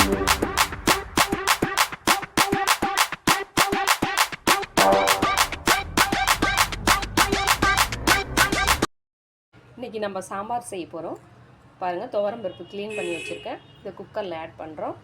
இன்றைக்கி நம்ம சாம்பார் செய்ய போகிறோம். பாருங்கள், துவரம் பருப்பு க்ளீன் பண்ணி வச்சுருக்கேன். இதை குக்கரில் ஆட் பண்ணுறோம்.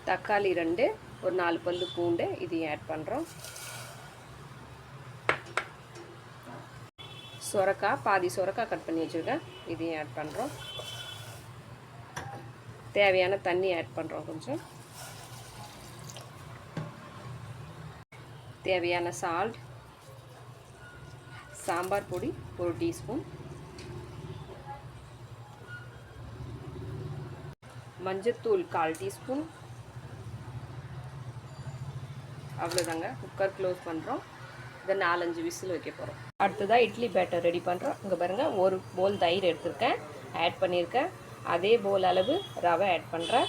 தக்காளி 2, ஒரு 4 பல்லு பூண்டு இதையும் ஆட் பண்ணுறோம். சொரக்காய், பாதி சொரக்காய் கட் பண்ணி வச்சுருக்கேன், இதையும் ஆட் பண்ணுறோம். தேவையான தண்ணி ஆட் பண்ணுறோம். கொஞ்சம் தேவையான சால்ட், சாம்பார் பொடி 1 டீஸ்பூன், மஞ்சத்தூள் 1/4 டீஸ்பூன். அவ்வளோதாங்க. குக்கர் க்ளோஸ் பண்ணுறோம். இதை 4-5 விசில் வைக்க போகிறோம். அடுத்ததாக இட்லி பேட்டர் ரெடி பண்ணுறோம். இங்கே பாருங்கள், 1 போல் தயிர் எடுத்திருக்கேன், ஆட் பண்ணியிருக்கேன். அதே போல் அளவு ரவை ஆட் பண்ணுறேன்.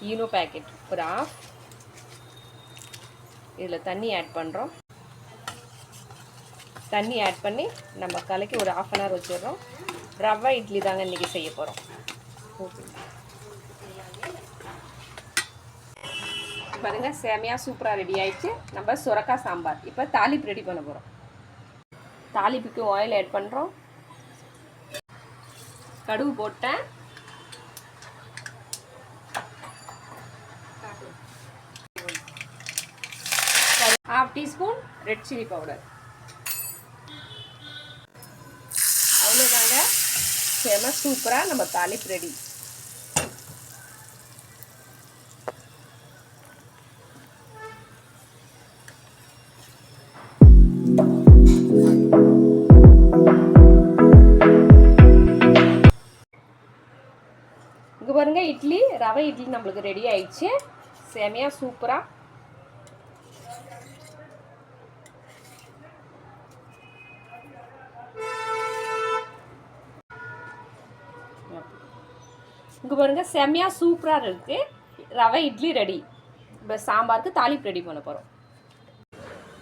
ஈனோ பேக்கெட் ஒரு 1/2. இதில் தண்ணி ஆட் பண்ணுறோம். தண்ணி ஆட் பண்ணி நம்ம கலக்கி ஒரு 1/2 அன் ஹவர் வச்சிடுறோம். ரவை இட்லி தாங்க இன்றைக்கி செய்ய போகிறோம். பாருங்க, செமையாக சூப்பராக ரெடி ஆயிடுச்சு நம்ம சுரக்காய் சாம்பார். இப்போ தாளிப்பு ரெடி பண்ண போகிறோம். தாளிப்புக்கு ஆயில் ஆட் பண்ணுறோம். கடுகு போட்டேன். ½ டீஸ்பூன் ரெட் சில்லி பவுடர். அவ்வளோதாங்க, செம சூப்பராக நம்ம தாளிப்பு ரெடி. இங்கே பாருங்க, இட்லி ரவை இட்லி நம்மளுக்கு ரெடி ஆயிடுச்சு. செமையாக சூப்பராக. இங்கே பாருங்க, செமையாக சூப்பராக இருக்குது. ரவை இட்லி ரெடி. இப்போ சாம்பாருக்கு தாளிப்பு ரெடி பண்ண போகிறோம்.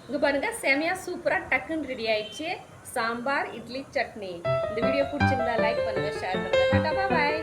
இங்கே பாருங்கள், செமையாக சூப்பராக டக்குன்னு ரெடி ஆயிடுச்சு சாம்பார் இட்லி சட்னி. இந்த வீடியோ பிடிச்சிருந்தா லைக் பண்ணுங்கள், ஷேர் பண்ணுங்கள். டாடா, பாய்.